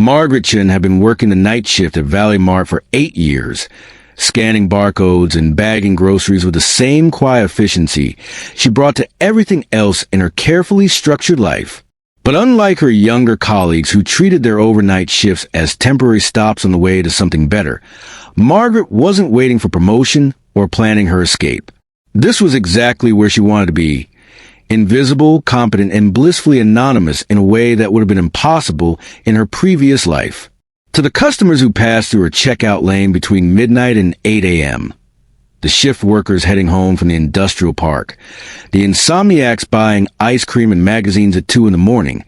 Margaret Chen had been working the night shift at Valley Mart for 8 years, scanning barcodes and bagging groceries with the same quiet efficiency she brought to everything else in her carefully structured life. But unlike her younger colleagues who treated their overnight shifts as temporary stops on the way to something better, Margaret wasn't waiting for promotion or planning her escape. This was exactly where she wanted to be. Invisible, competent, and blissfully anonymous in a way that would have been impossible in her previous life. To the customers who passed through her checkout lane between midnight and 8 a.m., the shift workers heading home from the industrial park, the insomniacs buying ice cream and magazines at 2 in the morning,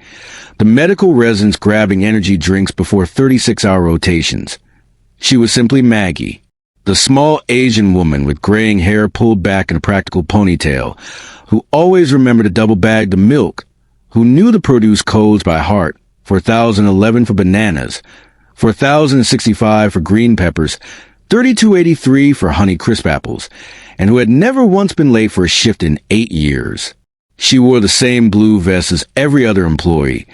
the medical residents grabbing energy drinks before 36-hour rotations. She was simply Maggie, the small Asian woman with graying hair pulled back in a practical ponytail, who always remembered to double-bag the milk, who knew the produce codes by heart, 4011 for bananas, 4065 for green peppers, 3283 for Honey Crisp apples, and who had never once been late for a shift in 8 years. She wore the same blue vest as every other employee,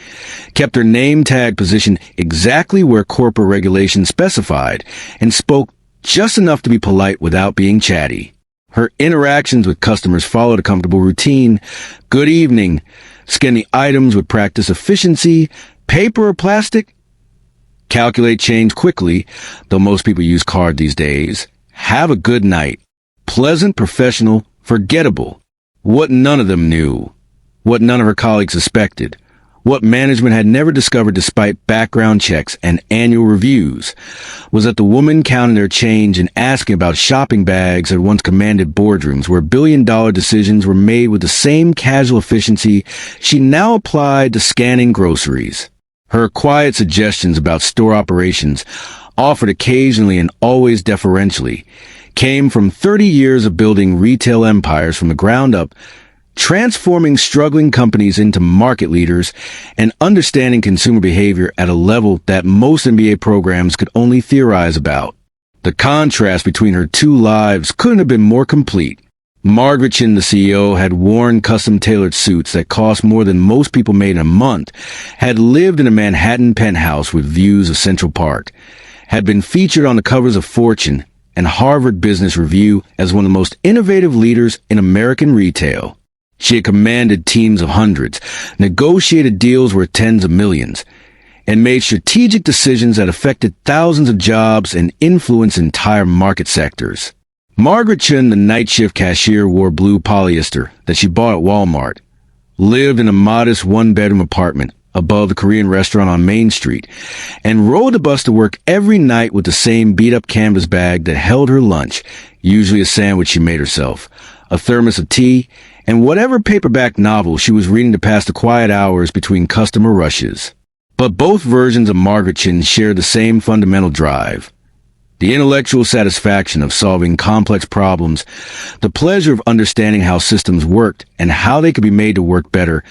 kept her name tag positioned exactly where corporate regulations specified, and spoke just enough to be polite without being chatty. Her interactions with customers followed a comfortable routine. Good evening. Scan the items with practice efficiency. Paper or plastic? Calculate change quickly, though most people use card these days. Have a good night. Pleasant, professional, forgettable. What none of them knew. What none of her colleagues suspected. What management had never discovered despite background checks and annual reviews was that the woman counting their change and asking about shopping bags had once commanded boardrooms where billion-dollar decisions were made with the same casual efficiency she now applied to scanning groceries. Her quiet suggestions about store operations, offered occasionally and always deferentially, came from 30 years of building retail empires from the ground up, transforming struggling companies into market leaders, and understanding consumer behavior at a level that most MBA programs could only theorize about. The contrast between her two lives couldn't have been more complete. Margaret Chen, the CEO, had worn custom-tailored suits that cost more than most people made in a month, had lived in a Manhattan penthouse with views of Central Park, had been featured on the covers of Fortune and Harvard Business Review as one of the most innovative leaders in American retail. She had commanded teams of hundreds, negotiated deals worth tens of millions, and made strategic decisions that affected thousands of jobs and influenced entire market sectors. Margaret Chen, the night shift cashier, wore blue polyester that she bought at Walmart, lived in a modest one-bedroom apartment above the Korean restaurant on Main Street, and rode the bus to work every night with the same beat-up canvas bag that held her lunch, usually a sandwich she made herself, a thermos of tea, and whatever paperback novel she was reading to pass the quiet hours between customer rushes. But both versions of Margaret Chen shared the same fundamental drive. The intellectual satisfaction of solving complex problems, the pleasure of understanding how systems worked and how they could be made to work better,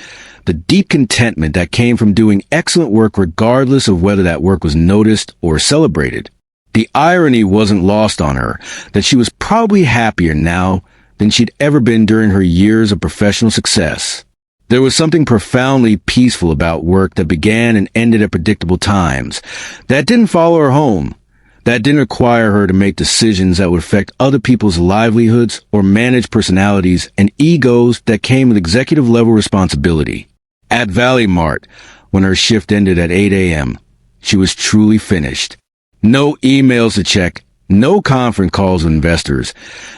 the deep contentment that came from doing excellent work regardless of whether that work was noticed or celebrated. The irony wasn't lost on her that she was probably happier now than she'd ever been during her years of professional success. There was something profoundly peaceful about work that began and ended at predictable times, that didn't follow her home, that didn't require her to make decisions that would affect other people's livelihoods or manage personalities and egos that came with executive-level responsibility. At Valley Mart, when her shift ended at 8 a.m., she was truly finished. No emails to check, no conference calls with investors,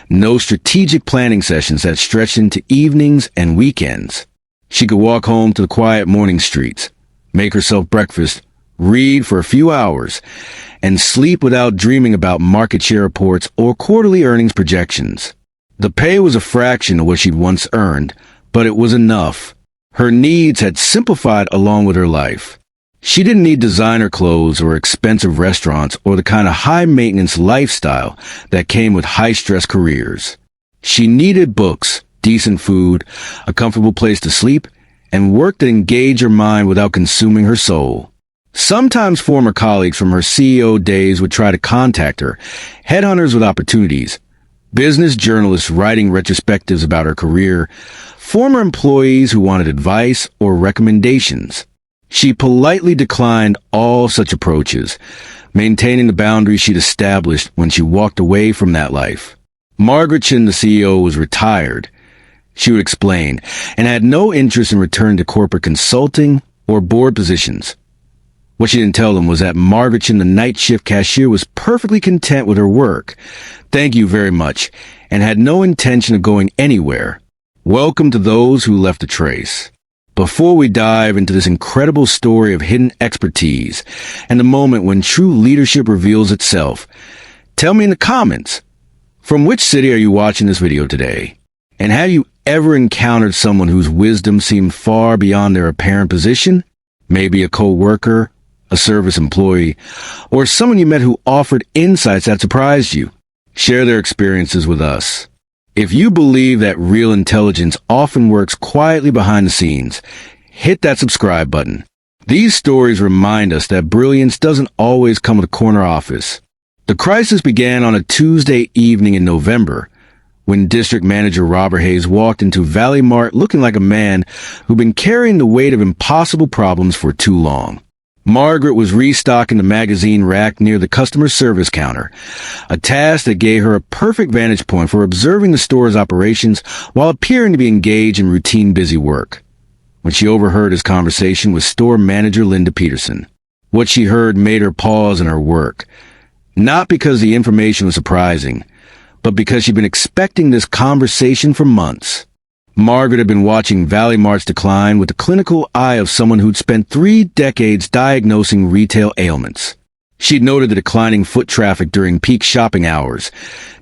no strategic planning sessions that stretched into evenings and weekends. She could walk home to the quiet morning streets, make herself breakfast, read for a few hours, and sleep without dreaming about market share reports or quarterly earnings projections. The pay was a fraction of what she'd once earned, but it was enough. Her needs had simplified along with her life. She didn't need designer clothes or expensive restaurants or the kind of high-maintenance lifestyle that came with high-stress careers. She needed books, decent food, a comfortable place to sleep, and work that engaged her mind without consuming her soul. Sometimes former colleagues from her CEO days would try to contact her, headhunters with opportunities, business journalists writing retrospectives about her career, former employees who wanted advice or recommendations. She politely declined all such approaches, maintaining the boundaries she'd established when she walked away from that life. Margaret Chen, the CEO, was retired, she would explain, and had no interest in returning to corporate consulting or board positions. What she didn't tell them was that Margaret Chen, the night shift cashier, was perfectly content with her work. Thank you very much, and had no intention of going anywhere. Welcome to those who left a trace. Before we dive into this incredible story of hidden expertise and the moment when true leadership reveals itself, tell me in the comments, from which city are you watching this video today? And have you ever encountered someone whose wisdom seemed far beyond their apparent position? Maybe a co-worker, a service employee, or someone you met who offered insights that surprised you. Share their experiences with us. If you believe that real intelligence often works quietly behind the scenes, hit that subscribe button. These stories remind us that brilliance doesn't always come with a corner office. The crisis began on a Tuesday evening in November, when District Manager Robert Hayes walked into Valley Mart looking like a man who'd been carrying the weight of impossible problems for too long. Margaret was restocking the magazine rack near the customer service counter, a task that gave her a perfect vantage point for observing the store's operations while appearing to be engaged in routine busy work. When she overheard his conversation with store manager Linda Peterson, what she heard made her pause in her work, not because the information was surprising, but because she'd been expecting this conversation for months. Margaret had been watching Valley Mart's decline with the clinical eye of someone who'd spent 3 decades diagnosing retail ailments. She'd noted the declining foot traffic during peak shopping hours,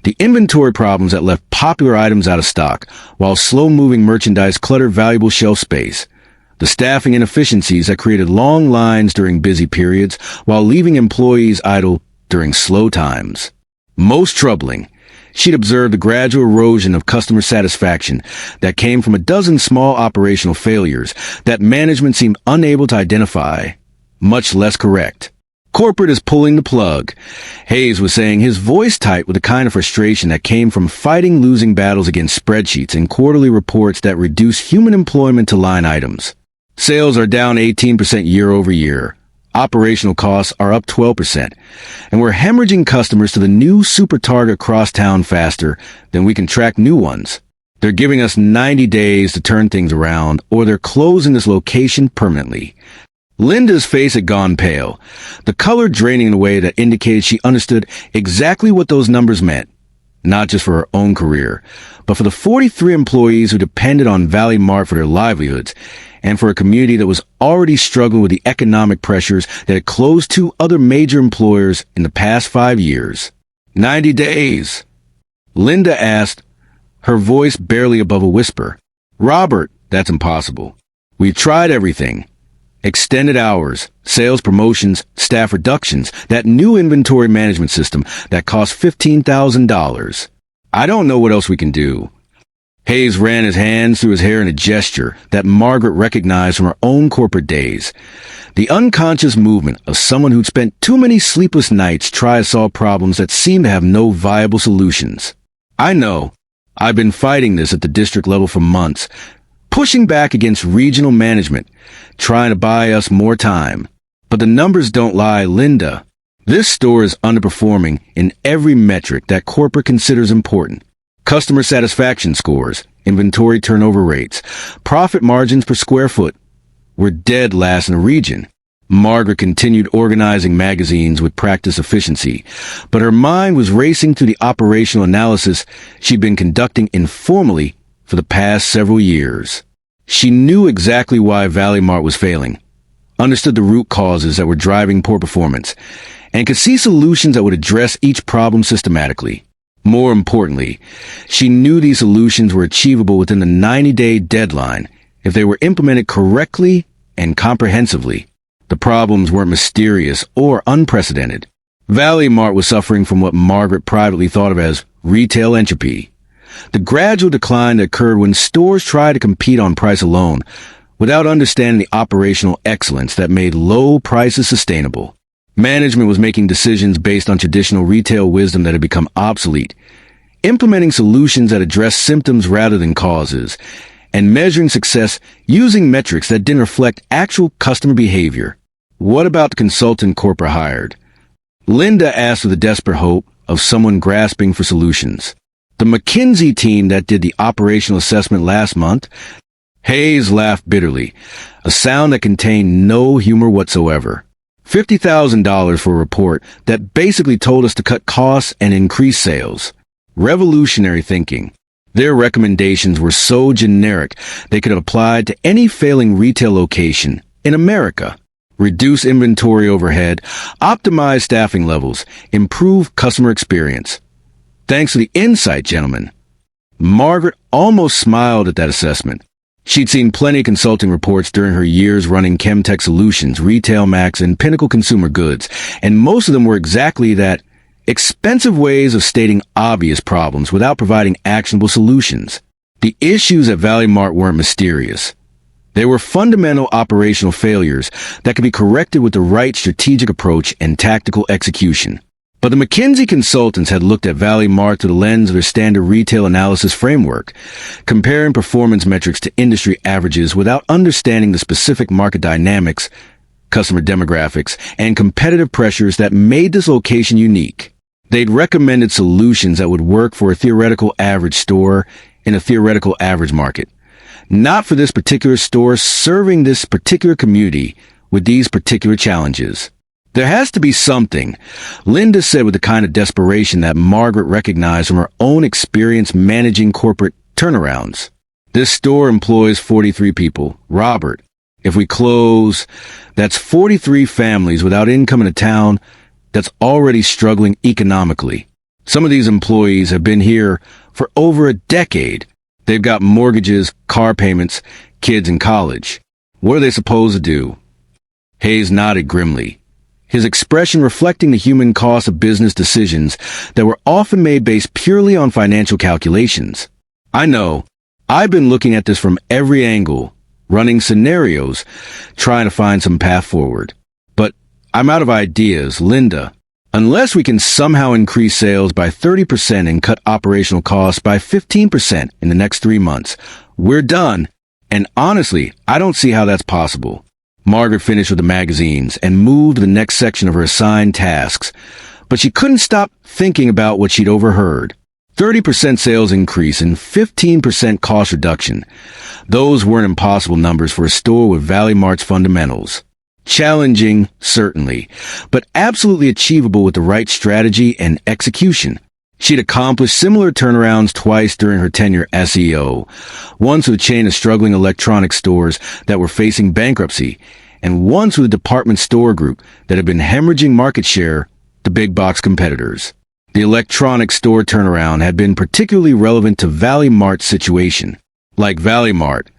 the inventory problems that left popular items out of stock, while slow-moving merchandise cluttered valuable shelf space, the staffing inefficiencies that created long lines during busy periods while leaving employees idle during slow times. Most troubling, she'd observed the gradual erosion of customer satisfaction that came from a dozen small operational failures that management seemed unable to identify, much less correct. Corporate is pulling the plug, Hayes was saying, his voice tight with the kind of frustration that came from fighting losing battles against spreadsheets and quarterly reports that reduce human employment to line items. Sales are down 18% year over year. Operational costs are up 12%, and we're hemorrhaging customers to the new Super Target crosstown faster than we can track new ones. They're giving us 90 days to turn things around, or they're closing this location permanently. Linda's face had gone pale, the color draining in a way that indicated she understood exactly what those numbers meant, not just for her own career, but for the 43 employees who depended on Valley Mart for their livelihoods, and for a community that was already struggling with the economic pressures that had closed 2 other major employers in the past 5 years. 90 days. Linda asked, her voice barely above a whisper. Robert, that's impossible. We've tried everything. Extended hours, sales promotions, staff reductions, that new inventory management system that cost $15,000. I don't know what else we can do. Hayes ran his hands through his hair in a gesture that Margaret recognized from her own corporate days. The unconscious movement of someone who'd spent too many sleepless nights trying to solve problems that seemed to have no viable solutions. I know. I've been fighting this at the district level for months, pushing back against regional management, trying to buy us more time. But the numbers don't lie, Linda. This store is underperforming in every metric that corporate considers important. Customer satisfaction scores, inventory turnover rates, profit margins per square foot. We're dead last in the region. Margaret continued organizing magazines with practice efficiency, but her mind was racing through the operational analysis she'd been conducting informally for the past several years. She knew exactly why Valley Mart was failing, understood the root causes that were driving poor performance, and could see solutions that would address each problem systematically. More importantly, she knew these solutions were achievable within the 90-day deadline if they were implemented correctly and comprehensively. The problems weren't mysterious or unprecedented. Valley Mart was suffering from what Margaret privately thought of as retail entropy, the gradual decline that occurred when stores tried to compete on price alone without understanding the operational excellence that made low prices sustainable. Management was making decisions based on traditional retail wisdom that had become obsolete, implementing solutions that addressed symptoms rather than causes, and measuring success using metrics that didn't reflect actual customer behavior. What about the consultant corporate hired? Linda asked with the desperate hope of someone grasping for solutions. The McKinsey team that did the operational assessment last month? Hayes laughed bitterly, a sound that contained no humor whatsoever. $50,000 for a report that basically told us to cut costs and increase sales. Revolutionary thinking. Their recommendations were so generic they could have applied to any failing retail location in America. Reduce inventory overhead, optimize staffing levels, improve customer experience. Thanks to the insight, gentlemen. Margaret almost smiled at that assessment. She'd seen plenty of consulting reports during her years running Chemtech Solutions, Retail Max, and Pinnacle Consumer Goods, and most of them were exactly that: expensive ways of stating obvious problems without providing actionable solutions. The issues at Valley Mart weren't mysterious. They were fundamental operational failures that could be corrected with the right strategic approach and tactical execution. But the McKinsey consultants had looked at Valley Mart through the lens of their standard retail analysis framework, comparing performance metrics to industry averages without understanding the specific market dynamics, customer demographics, and competitive pressures that made this location unique. They'd recommended solutions that would work for a theoretical average store in a theoretical average market. Not for this particular store serving this particular community with these particular challenges. There has to be something, Linda said with the kind of desperation that Margaret recognized from her own experience managing corporate turnarounds. This store employs 43 people. Robert, if we close, that's 43 families without income in a town that's already struggling economically. Some of these employees have been here for over a decade. They've got mortgages, car payments, kids in college. What are they supposed to do? Hayes nodded grimly, his expression reflecting the human cost of business decisions that were often made based purely on financial calculations. I know. I've been looking at this from every angle, running scenarios, trying to find some path forward. But I'm out of ideas, Linda. Unless we can somehow increase sales by 30% and cut operational costs by 15% in the next 3 months, we're done. And honestly, I don't see how that's possible. Margaret finished with the magazines and moved to the next section of her assigned tasks, but she couldn't stop thinking about what she'd overheard. 30% sales increase and 15% cost reduction. Those weren't impossible numbers for a store with Valley Mart's fundamentals. Challenging, certainly, but absolutely achievable with the right strategy and execution. She'd accomplished similar turnarounds twice during her tenure as CEO, once with a chain of struggling electronic stores that were facing bankruptcy, and once with a department store group that had been hemorrhaging market share to big box competitors. The electronic store turnaround had been particularly relevant to Valley Mart's situation. Like Valley Mart,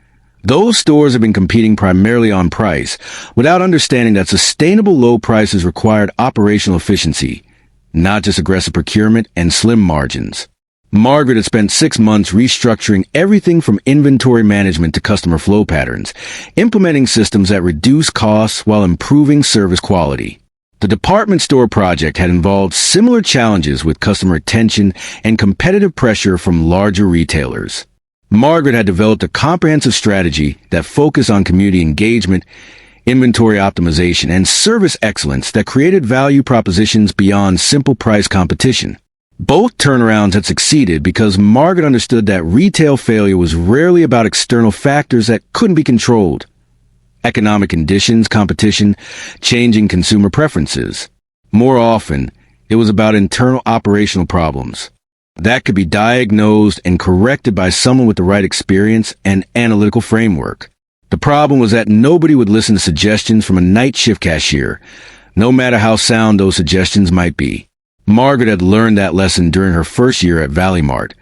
those stores have been competing primarily on price, without understanding that sustainable low prices required operational efficiency, not just aggressive procurement and slim margins. Margaret had spent 6 months restructuring everything from inventory management to customer flow patterns, implementing systems that reduce costs while improving service quality. The department store project had involved similar challenges with customer retention and competitive pressure from larger retailers. Margaret had developed a comprehensive strategy that focused on community engagement, inventory optimization, and service excellence that created value propositions beyond simple price competition. Both turnarounds had succeeded because Margaret understood that retail failure was rarely about external factors that couldn't be controlled. Economic conditions, competition, changing consumer preferences. More often, it was about internal operational problems that could be diagnosed and corrected by someone with the right experience and analytical framework. The problem was that nobody would listen to suggestions from a night shift cashier, no matter how sound those suggestions might be. Margaret had learned that lesson during her first year at Valley Mart,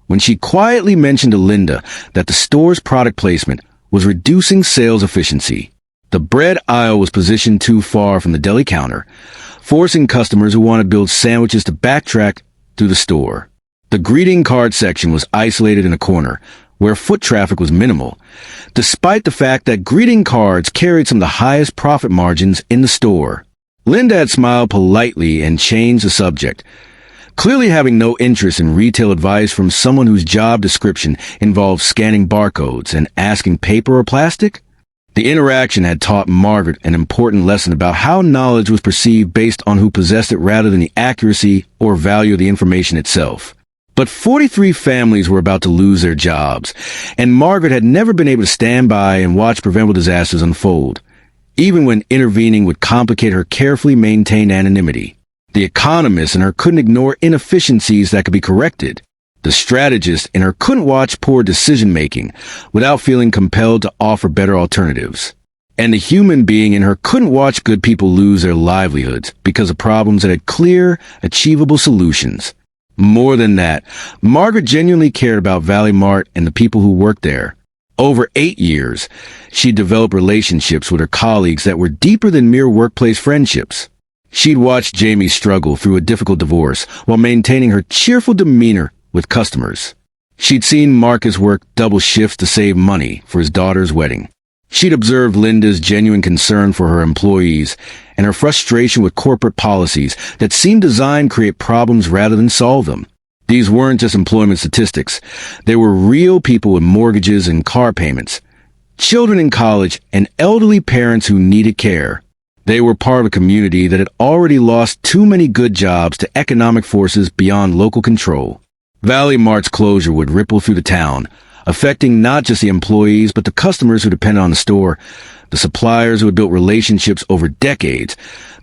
when she quietly mentioned to Linda that the store's product placement was reducing sales efficiency. The bread aisle was positioned too far from the deli counter, forcing customers who wanted to build sandwiches to backtrack through the store. The greeting card section was isolated in a corner, where foot traffic was minimal, despite the fact that greeting cards carried some of the highest profit margins in the store. Linda had smiled politely and changed the subject. clearly having no interest in retail advice from someone whose job description involved scanning barcodes and asking paper or plastic. The interaction had taught Margaret an important lesson about how knowledge was perceived based on who possessed it rather than the accuracy or value of the information itself. But 43 families were about to lose their jobs, and Margaret had never been able to stand by and watch preventable disasters unfold, even when intervening would complicate her carefully maintained anonymity. The economist in her couldn't ignore inefficiencies that could be corrected. The strategist in her couldn't watch poor decision-making without feeling compelled to offer better alternatives. And the human being in her couldn't watch good people lose their livelihoods because of problems that had clear, achievable solutions. More than that, Margaret genuinely cared about Valley Mart and the people who worked there. Over 8 years, she developed relationships with her colleagues that were deeper than mere workplace friendships. She'd watched Jamie struggle through a difficult divorce while maintaining her cheerful demeanor with customers. She'd seen Marcus work double shifts to save money for his daughter's wedding. She'd observed Linda's genuine concern for her employees and her frustration with corporate policies that seemed designed to create problems rather than solve them. These weren't just employment statistics. They were real people with mortgages and car payments, children in college, and elderly parents who needed care. They were part of a community that had already lost too many good jobs to economic forces beyond local control. Valley Mart's closure would ripple through the town, affecting not just the employees but the customers who depended on the store, the suppliers who had built relationships over decades,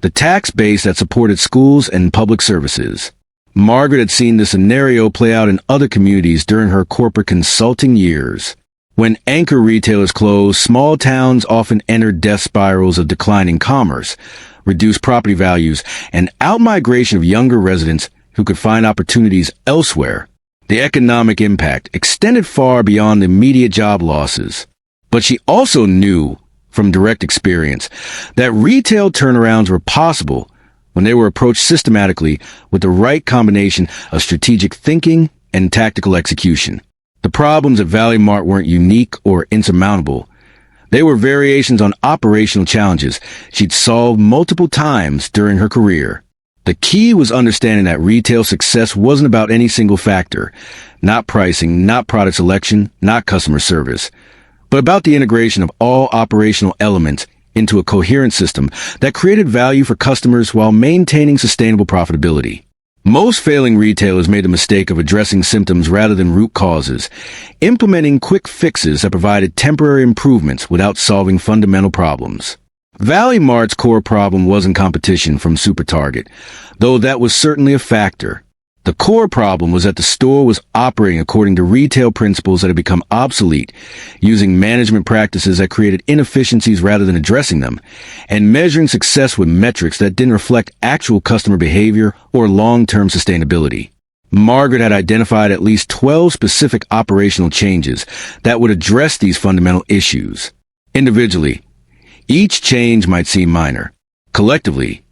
the tax base that supported schools and public services. Margaret had seen this scenario play out in other communities during her corporate consulting years. When anchor retailers closed, small towns often entered death spirals of declining commerce, reduced property values, and outmigration of younger residents who could find opportunities elsewhere. The economic impact extended far beyond the immediate job losses. But she also knew, from direct experience, that retail turnarounds were possible when they were approached systematically with the right combination of strategic thinking and tactical execution. The problems at Valley Mart weren't unique or insurmountable. They were variations on operational challenges she'd solved multiple times during her career. The key was understanding that retail success wasn't about any single factor, not pricing, not product selection, not customer service, but about the integration of all operational elements into a coherent system that created value for customers while maintaining sustainable profitability. Most failing retailers made the mistake of addressing symptoms rather than root causes, implementing quick fixes that provided temporary improvements without solving fundamental problems. Valley Mart's core problem wasn't competition from Super Target, though that was certainly a factor. The core problem was that the store was operating according to retail principles that had become obsolete, using management practices that created inefficiencies rather than addressing them, and measuring success with metrics that didn't reflect actual customer behavior or long-term sustainability. Margaret had identified at least 12 specific operational changes that would address these fundamental issues. Individually, each change might seem minor. Collectively,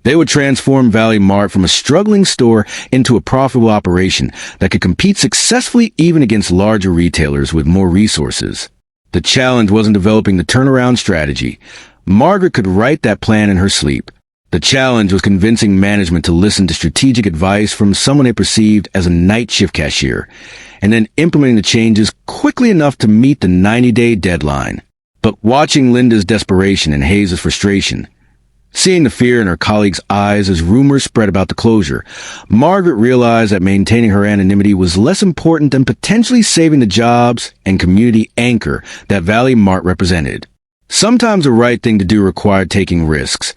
they would transform Valley Mart from a struggling store into a profitable operation that could compete successfully even against larger retailers with more resources. The challenge wasn't developing the turnaround strategy. Margaret could write that plan in her sleep. The challenge was convincing management to listen to strategic advice from someone they perceived as a night shift cashier, and then implementing the changes quickly enough to meet the 90-day deadline. But watching Linda's desperation and Hayes' frustration, seeing the fear in her colleagues' eyes as rumors spread about the closure, Margaret realized that maintaining her anonymity was less important than potentially saving the jobs and community anchor that Valley Mart represented. Sometimes the right thing to do required taking risks,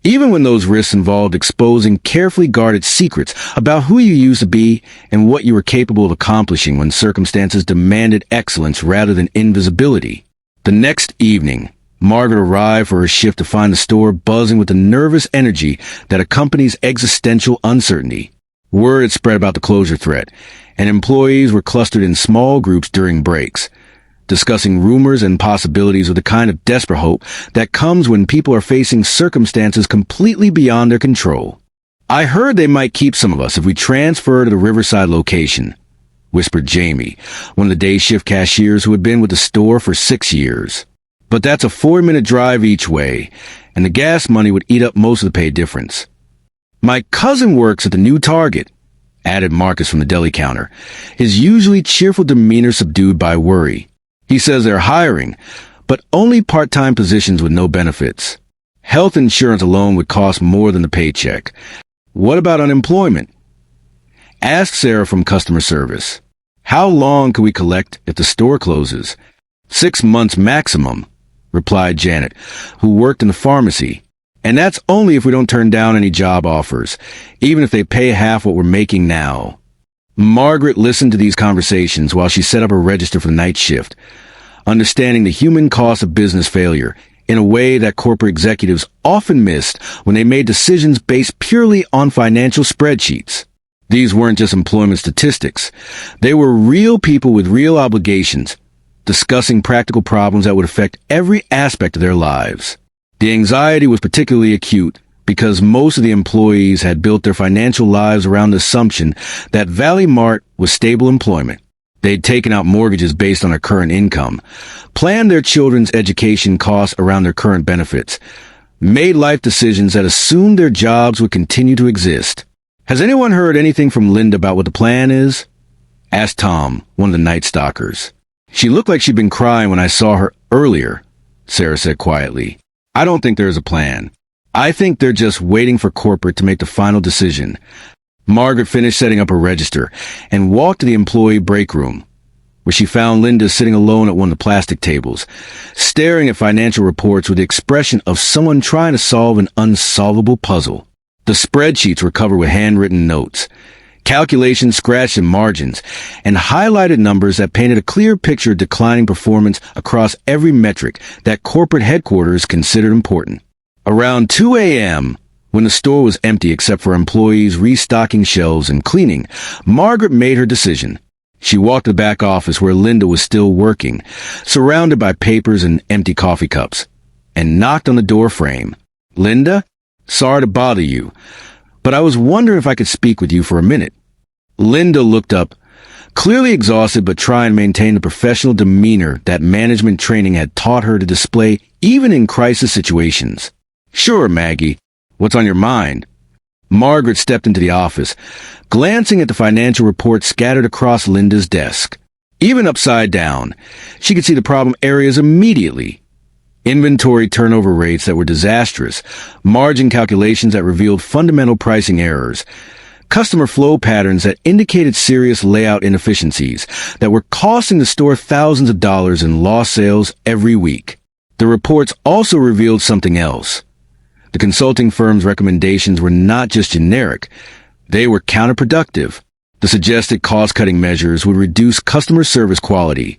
even when those risks involved exposing carefully guarded secrets about who you used to be and what you were capable of accomplishing when circumstances demanded excellence rather than invisibility. The next evening, Margaret arrived for her shift to find the store buzzing with the nervous energy that accompanies existential uncertainty. Word had spread about the closure threat, and employees were clustered in small groups during breaks, discussing rumors and possibilities with the kind of desperate hope that comes when people are facing circumstances completely beyond their control. "I heard they might keep some of us if we transfer to the Riverside location," whispered Jamie, one of the day shift cashiers who had been with the store for 6 years. "But that's a 4-minute drive each way, and the gas money would eat up most of the pay difference." "My cousin works at the new Target," added Marcus from the deli counter, his usually cheerful demeanor subdued by worry. He says they're hiring, but only part-time positions with no benefits. Health insurance alone would cost more than the paycheck. What about unemployment? Ask Sarah from customer service. How long can we collect if the store closes? 6 months maximum, replied Janet, who worked in the pharmacy. And that's only if we don't turn down any job offers, even if they pay half what we're making now. Margaret listened to these conversations while she set up a register for the night shift, understanding the human cost of business failure in a way that corporate executives often missed when they made decisions based purely on financial spreadsheets. These weren't just employment statistics. They were real people with real obligations, discussing practical problems that would affect every aspect of their lives. The anxiety was particularly acute because most of the employees had built their financial lives around the assumption that Valley Mart was stable employment. They'd taken out mortgages based on their current income, planned their children's education costs around their current benefits, made life decisions that assumed their jobs would continue to exist. "Has anyone heard anything from Linda about what the plan is?" asked Tom, one of the night stalkers. "She looked like she'd been crying when I saw her earlier," Sarah said quietly. "I don't think there is a plan. I think they're just waiting for corporate to make the final decision." Margaret finished setting up her register and walked to the employee break room, where she found Linda sitting alone at one of the plastic tables, staring at financial reports with the expression of someone trying to solve an unsolvable puzzle. The spreadsheets were covered with handwritten notes, calculations scratched in margins, and highlighted numbers that painted a clear picture of declining performance across every metric that corporate headquarters considered important. Around 2 a.m., when the store was empty except for employees restocking shelves and cleaning, Margaret made her decision. She walked to the back office where Linda was still working, surrounded by papers and empty coffee cups, and knocked on the door frame. "Linda? Sorry to bother you, but I was wondering if I could speak with you for a minute." Linda looked up, clearly exhausted but trying to maintain the professional demeanor that management training had taught her to display even in crisis situations. "Sure, Maggie. What's on your mind?" Margaret stepped into the office, glancing at the financial reports scattered across Linda's desk. Even upside down, she could see the problem areas immediately. Inventory turnover rates that were disastrous, margin calculations that revealed fundamental pricing errors, customer flow patterns that indicated serious layout inefficiencies that were costing the store thousands of dollars in lost sales every week. The reports also revealed something else. The consulting firm's recommendations were not just generic, they were counterproductive. The suggested cost-cutting measures would reduce customer service quality,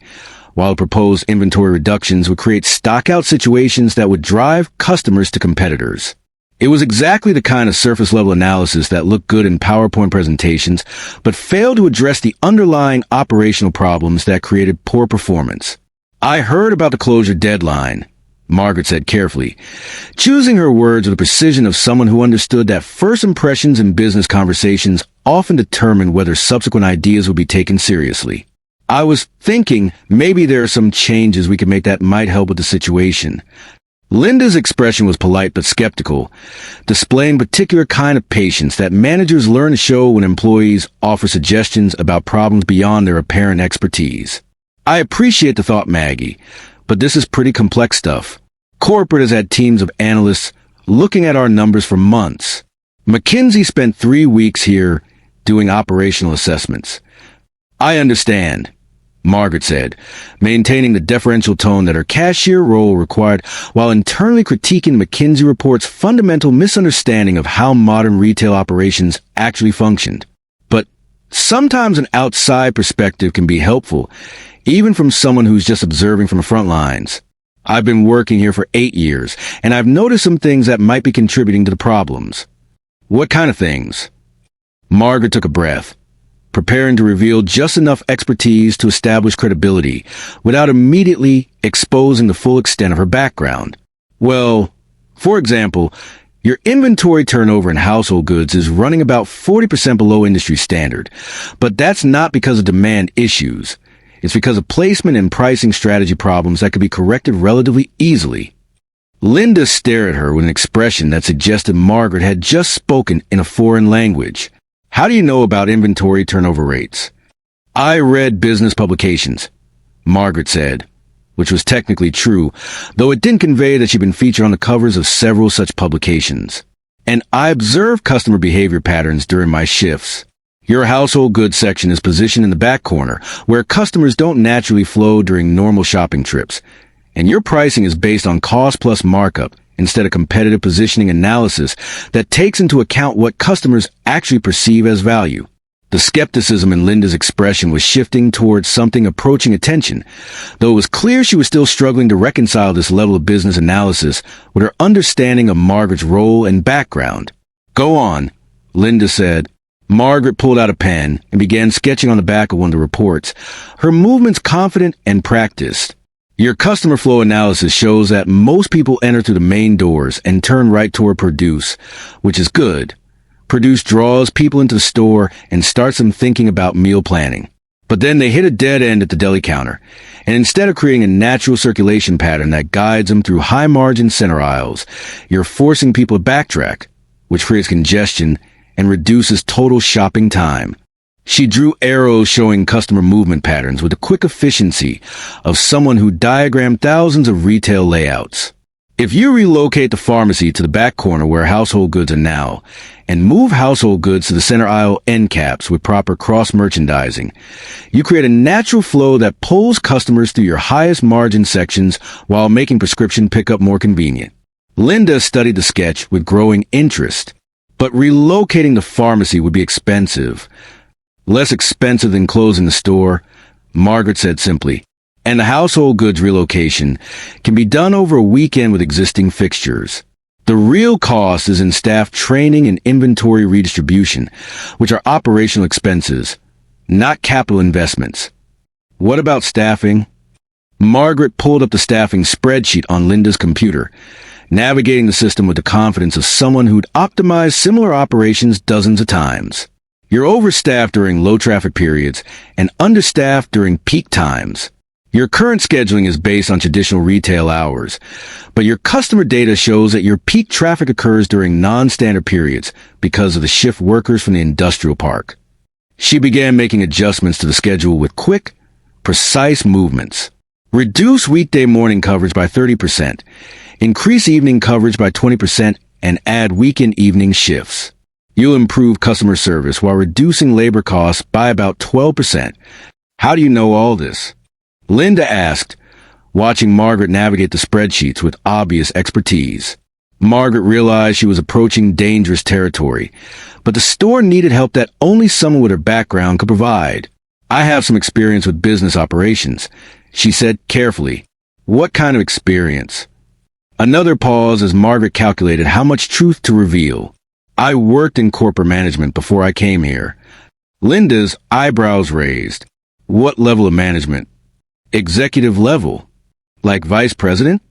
while proposed inventory reductions would create stock-out situations that would drive customers to competitors. It was exactly the kind of surface-level analysis that looked good in PowerPoint presentations, but failed to address the underlying operational problems that created poor performance. "I heard about the closure deadline," Margaret said carefully, choosing her words with the precision of someone who understood that first impressions in business conversations often determined whether subsequent ideas would be taken seriously. "I was thinking maybe there are some changes we could make that might help with the situation." Linda's expression was polite but skeptical, displaying particular kind of patience that managers learn to show when employees offer suggestions about problems beyond their apparent expertise. "I appreciate the thought, Maggie, but this is pretty complex stuff. Corporate has had teams of analysts looking at our numbers for months. McKinsey spent 3 weeks here doing operational assessments." "I understand," Margaret said, maintaining the deferential tone that her cashier role required while internally critiquing McKinsey report's fundamental misunderstanding of how modern retail operations actually functioned. "But sometimes an outside perspective can be helpful, even from someone who's just observing from the front lines. I've been working here for 8 years, and I've noticed some things that might be contributing to the problems." "What kind of things?" Margaret took a breath, preparing to reveal just enough expertise to establish credibility without immediately exposing the full extent of her background. "Well, for example, your inventory turnover in household goods is running about 40% below industry standard, but that's not because of demand issues. It's because of placement and pricing strategy problems that could be corrected relatively easily." Linda stared at her with an expression that suggested Margaret had just spoken in a foreign language. How do you know about inventory turnover rates? I read business publications, Margaret said, which was technically true, though it didn't convey that she'd been featured on the covers of several such publications. And I observed customer behavior patterns during my shifts. Your household goods section is positioned in the back corner, where customers don't naturally flow during normal shopping trips. And your pricing is based on cost plus markup instead of competitive positioning analysis that takes into account what customers actually perceive as value. The skepticism in Linda's expression was shifting towards something approaching attention, though it was clear she was still struggling to reconcile this level of business analysis with her understanding of Margaret's role and background. Go on, Linda said. Margaret pulled out a pen and began sketching on the back of one of the reports, her movements confident and practiced. Your customer flow analysis shows that most people enter through the main doors and turn right toward Produce, which is good. Produce draws people into the store and starts them thinking about meal planning. But then they hit a dead end at the deli counter, and instead of creating a natural circulation pattern that guides them through high-margin center aisles, you're forcing people to backtrack, which creates congestion and reduces total shopping time. She drew arrows showing customer movement patterns with the quick efficiency of someone who diagrammed thousands of retail layouts. If you relocate the pharmacy to the back corner where household goods are now, and move household goods to the center aisle end caps with proper cross-merchandising, you create a natural flow that pulls customers through your highest margin sections while making prescription pickup more convenient. Linda studied the sketch with growing interest. But relocating the pharmacy would be expensive. Less expensive than closing the store, Margaret said simply. And the household goods relocation can be done over a weekend with existing fixtures. The real cost is in staff training and inventory redistribution, which are operational expenses, not capital investments. What about staffing? Margaret pulled up the staffing spreadsheet on Linda's computer, navigating the system with the confidence of someone who'd optimized similar operations dozens of times. You're overstaffed during low-traffic periods and understaffed during peak times. Your current scheduling is based on traditional retail hours, but your customer data shows that your peak traffic occurs during non-standard periods because of the shift workers from the industrial park. She began making adjustments to the schedule with quick, precise movements. Reduce weekday morning coverage by 30%, increase evening coverage by 20%, and add weekend evening shifts. You'll improve customer service while reducing labor costs by about 12%. How do you know all this? Linda asked, watching Margaret navigate the spreadsheets with obvious expertise. Margaret realized she was approaching dangerous territory, but the store needed help that only someone with her background could provide. I have some experience with business operations, she said carefully. What kind of experience? Another pause as Margaret calculated how much truth to reveal. I worked in corporate management before I came here. Linda's eyebrows raised. What level of management? Executive level. Like vice president?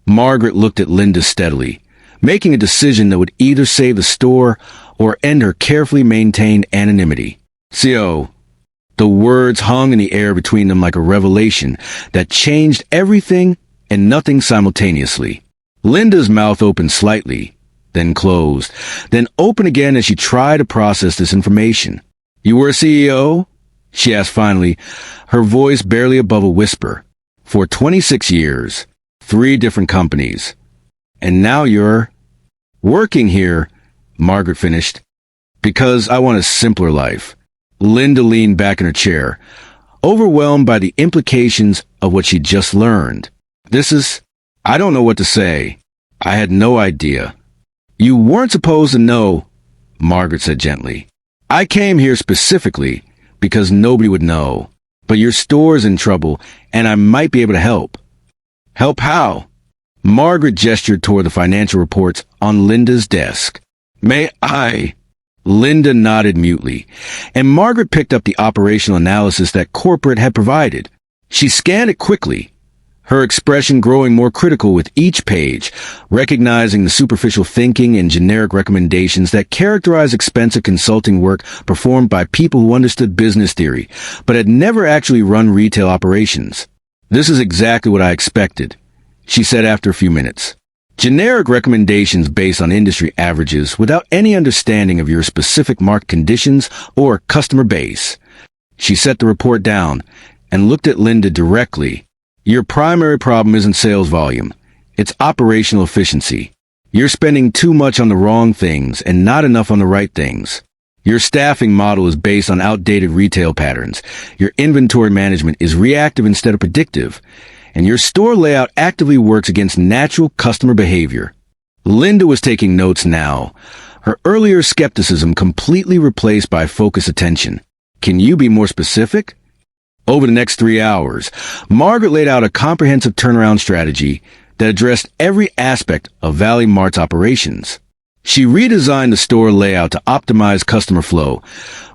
Margaret looked at Linda steadily, making a decision that would either save the store or end her carefully maintained anonymity. CO. The words hung in the air between them like a revelation that changed everything and nothing simultaneously. Linda's mouth opened slightly, then closed, then opened again as she tried to process this information. You were a CEO? She asked finally, her voice barely above a whisper. For 26 years, 3 different companies. And now you're working here, Margaret finished. Because I want a simpler life. Linda leaned back in her chair, overwhelmed by the implications of what she'd just learned. I don't know what to say. I had no idea. You weren't supposed to know, Margaret said gently. I came here specifically because nobody would know. But your store's in trouble, and I might be able to help. Help how? Margaret gestured toward the financial reports on Linda's desk. May I? Linda nodded mutely, and Margaret picked up the operational analysis that corporate had provided. She scanned it quickly, her expression growing more critical with each page, recognizing the superficial thinking and generic recommendations that characterize expensive consulting work performed by people who understood business theory, but had never actually run retail operations. This is exactly what I expected, she said after a few minutes. Generic recommendations based on industry averages without any understanding of your specific market conditions or customer base. She set the report down and looked at Linda directly. Your primary problem isn't sales volume. It's operational efficiency. You're spending too much on the wrong things and not enough on the right things. Your staffing model is based on outdated retail patterns. Your inventory management is reactive instead of predictive. And your store layout actively works against natural customer behavior. Linda was taking notes now, her earlier skepticism completely replaced by focused attention. Can you be more specific? Over the next 3 hours, Margaret laid out a comprehensive turnaround strategy that addressed every aspect of Valley Mart's operations. She redesigned the store layout to optimize customer flow,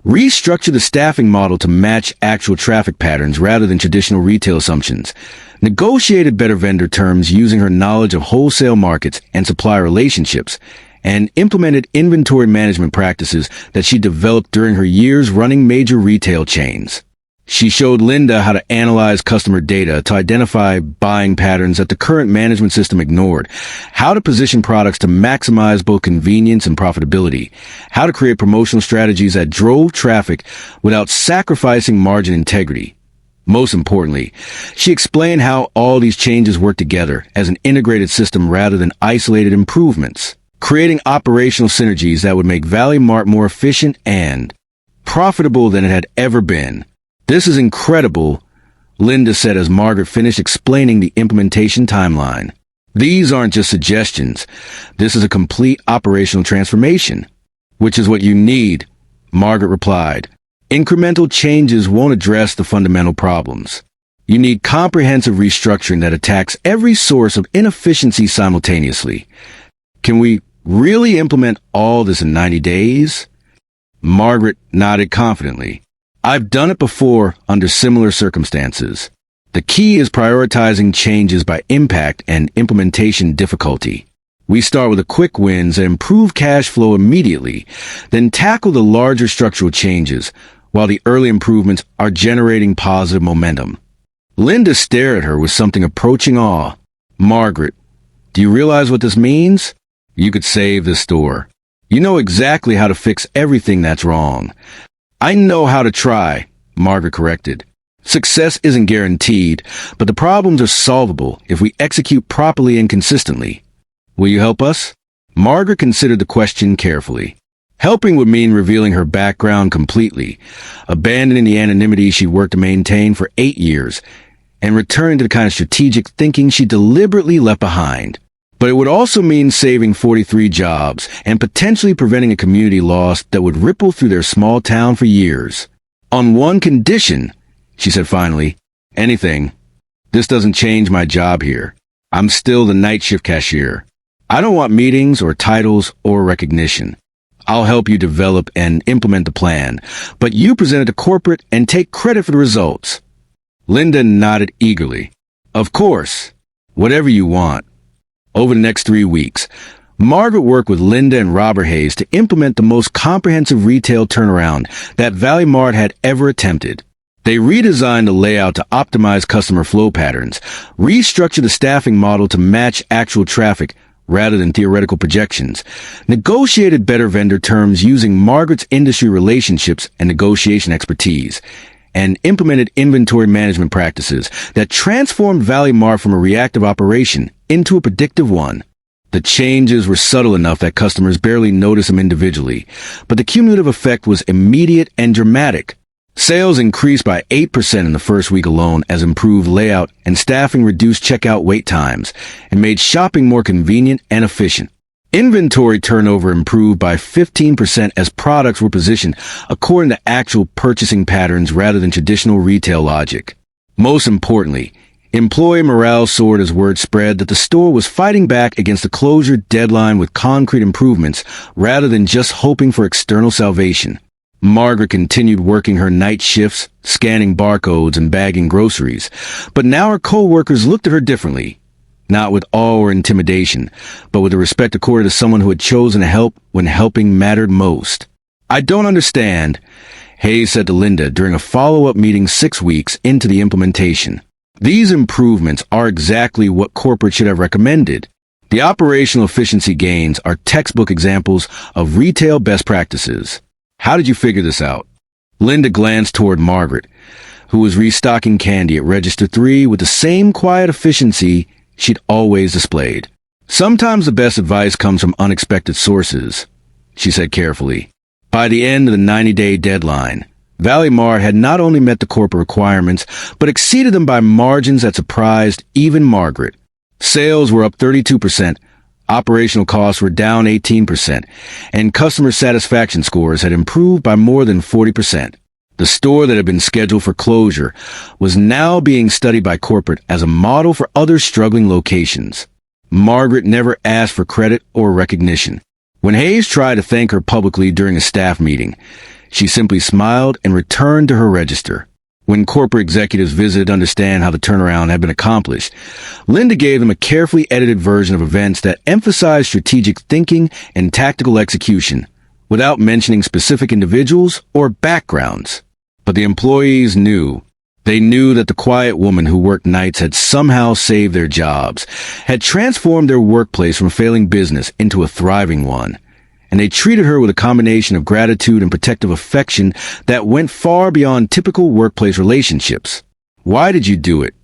restructured the staffing model to match actual traffic patterns rather than traditional retail assumptions, negotiated better vendor terms using her knowledge of wholesale markets and supplier relationships, and implemented inventory management practices that she developed during her years running major retail chains. She showed Linda how to analyze customer data to identify buying patterns that the current management system ignored, how to position products to maximize both convenience and profitability, how to create promotional strategies that drove traffic without sacrificing margin integrity. Most importantly, she explained how all these changes work together as an integrated system rather than isolated improvements, creating operational synergies that would make Valley Mart more efficient and profitable than it had ever been. This is incredible, Linda said as Margaret finished explaining the implementation timeline. These aren't just suggestions. This is a complete operational transformation. Which is what you need, Margaret replied. Incremental changes won't address the fundamental problems. You need comprehensive restructuring that attacks every source of inefficiency simultaneously. Can we really implement all this in 90 days? Margaret nodded confidently. I've done it before under similar circumstances. The key is prioritizing changes by impact and implementation difficulty. We start with the quick wins that improve cash flow immediately, then tackle the larger structural changes, while the early improvements are generating positive momentum. Linda stared at her with something approaching awe. Margaret, do you realize what this means? You could save the store. You know exactly how to fix everything that's wrong. I know how to try, Margaret corrected. Success isn't guaranteed, but the problems are solvable if we execute properly and consistently. Will you help us? Margaret considered the question carefully. Helping would mean revealing her background completely, abandoning the anonymity she worked to maintain for 8 years, and returning to the kind of strategic thinking she deliberately left behind. But it would also mean saving 43 jobs and potentially preventing a community loss that would ripple through their small town for years. On one condition, she said finally, anything. This doesn't change my job here. I'm still the night shift cashier. I don't want meetings or titles or recognition. I'll help you develop and implement the plan, but you present it to corporate and take credit for the results. Linda nodded eagerly. Of course, whatever you want. Over the next 3 weeks, Margaret worked with Linda and Robert Hayes to implement the most comprehensive retail turnaround that Valley Mart had ever attempted. They redesigned the layout to optimize customer flow patterns, restructured the staffing model to match actual traffic rather than theoretical projections, negotiated better vendor terms using Margaret's industry relationships and negotiation expertise, and implemented inventory management practices that transformed Valley Mart from a reactive operation into a predictive one. The changes were subtle enough that customers barely noticed them individually, but the cumulative effect was immediate and dramatic. Sales increased by 8% in the first week alone as improved layout and staffing reduced checkout wait times and made shopping more convenient and efficient. Inventory turnover improved by 15% as products were positioned according to actual purchasing patterns rather than traditional retail logic. Most importantly, employee morale soared as word spread that the store was fighting back against the closure deadline with concrete improvements rather than just hoping for external salvation. Margaret continued working her night shifts, scanning barcodes and bagging groceries, but now her co-workers looked at her differently. Not with awe or intimidation, but with the respect accorded to someone who had chosen to help when helping mattered most. I don't understand, Hayes said to Linda during a follow-up meeting 6 weeks into the implementation. These improvements are exactly what corporate should have recommended. The operational efficiency gains are textbook examples of retail best practices. How did you figure this out? Linda glanced toward Margaret, who was restocking candy at Register 3 with the same quiet efficiency she'd always displayed. Sometimes the best advice comes from unexpected sources, she said carefully. By the end of the 90-day deadline, Valley Mart had not only met the corporate requirements, but exceeded them by margins that surprised even Margaret. Sales were up 32%, operational costs were down 18%, and customer satisfaction scores had improved by more than 40%. The store that had been scheduled for closure was now being studied by corporate as a model for other struggling locations. Margaret never asked for credit or recognition. When Hayes tried to thank her publicly during a staff meeting, she simply smiled and returned to her register. When corporate executives visited to understand how the turnaround had been accomplished, Linda gave them a carefully edited version of events that emphasized strategic thinking and tactical execution, without mentioning specific individuals or backgrounds. But the employees knew. They knew that the quiet woman who worked nights had somehow saved their jobs, had transformed their workplace from a failing business into a thriving one. And they treated her with a combination of gratitude and protective affection that went far beyond typical workplace relationships. Why did you do it?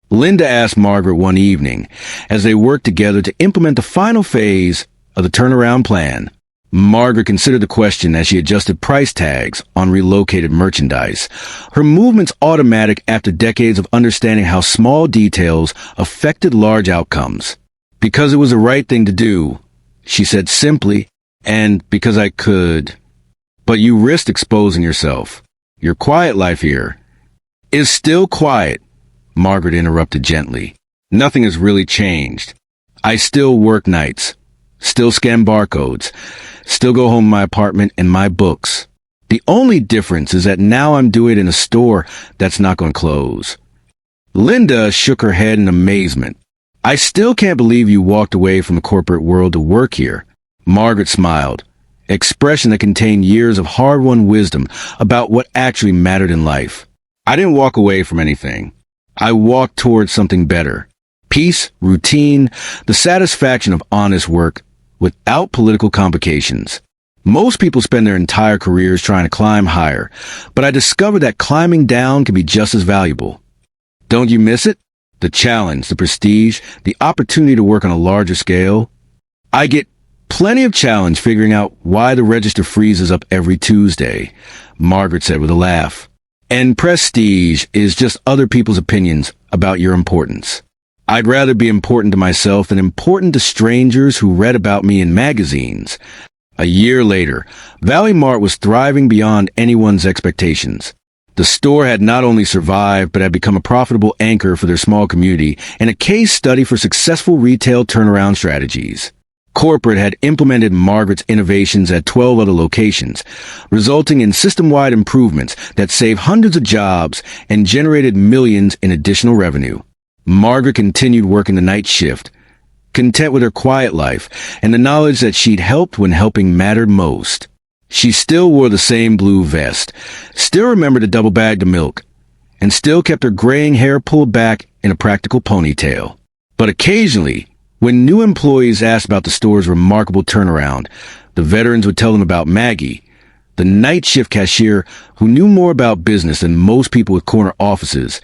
Linda asked Margaret one evening as they worked together to implement the final phase of the turnaround plan. Margaret considered the question as she adjusted price tags on relocated merchandise, her movements automatic after decades of understanding how small details affected large outcomes. Because it was the right thing to do, she said simply, and because I could. But you risked exposing yourself. Your quiet life here is still quiet, Margaret interrupted gently. Nothing has really changed. I still work nights, still scan barcodes, still go home to my apartment and my books. The only difference is that now I'm doing it in a store that's not going to close. Linda shook her head in amazement. I still can't believe you walked away from the corporate world to work here. Margaret smiled, expression that contained years of hard-won wisdom about what actually mattered in life. I didn't walk away from anything. I walked towards something better. Peace, routine, the satisfaction of honest work without political complications. Most people spend their entire careers trying to climb higher, but I discovered that climbing down can be just as valuable. Don't you miss it? The challenge, the prestige, the opportunity to work on a larger scale. I get plenty of challenge figuring out why the register freezes up every Tuesday, Margaret said with a laugh. And prestige is just other people's opinions about your importance. I'd rather be important to myself than important to strangers who read about me in magazines. A year later, Valley Mart was thriving beyond anyone's expectations. The store had not only survived, but had become a profitable anchor for their small community and a case study for successful retail turnaround strategies. Corporate had implemented Margaret's innovations at 12 other locations, resulting in system-wide improvements that saved hundreds of jobs and generated millions in additional revenue. Margaret continued working the night shift, content with her quiet life and the knowledge that she'd helped when helping mattered most. She still wore the same blue vest, still remembered to double bag the milk, and still kept her graying hair pulled back in a practical ponytail. But occasionally, when new employees asked about the store's remarkable turnaround, the veterans would tell them about Maggie, the night shift cashier who knew more about business than most people with corner offices,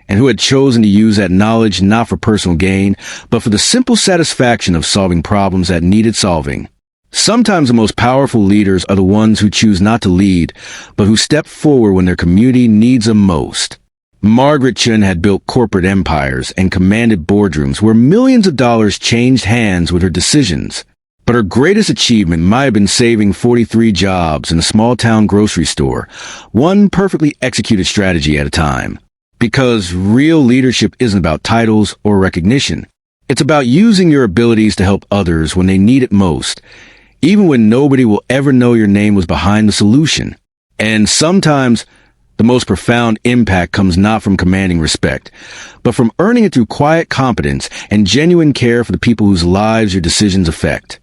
and who had chosen to use that knowledge not for personal gain, but for the simple satisfaction of solving problems that needed solving. Sometimes the most powerful leaders are the ones who choose not to lead, but who step forward when their community needs them most. Margaret Chen had built corporate empires and commanded boardrooms where millions of dollars changed hands with her decisions. But her greatest achievement might have been saving 43 jobs in a small-town grocery store, one perfectly executed strategy at a time. Because real leadership isn't about titles or recognition. It's about using your abilities to help others when they need it most, even when nobody will ever know your name was behind the solution. And sometimes, the most profound impact comes not from commanding respect, but from earning it through quiet competence and genuine care for the people whose lives your decisions affect.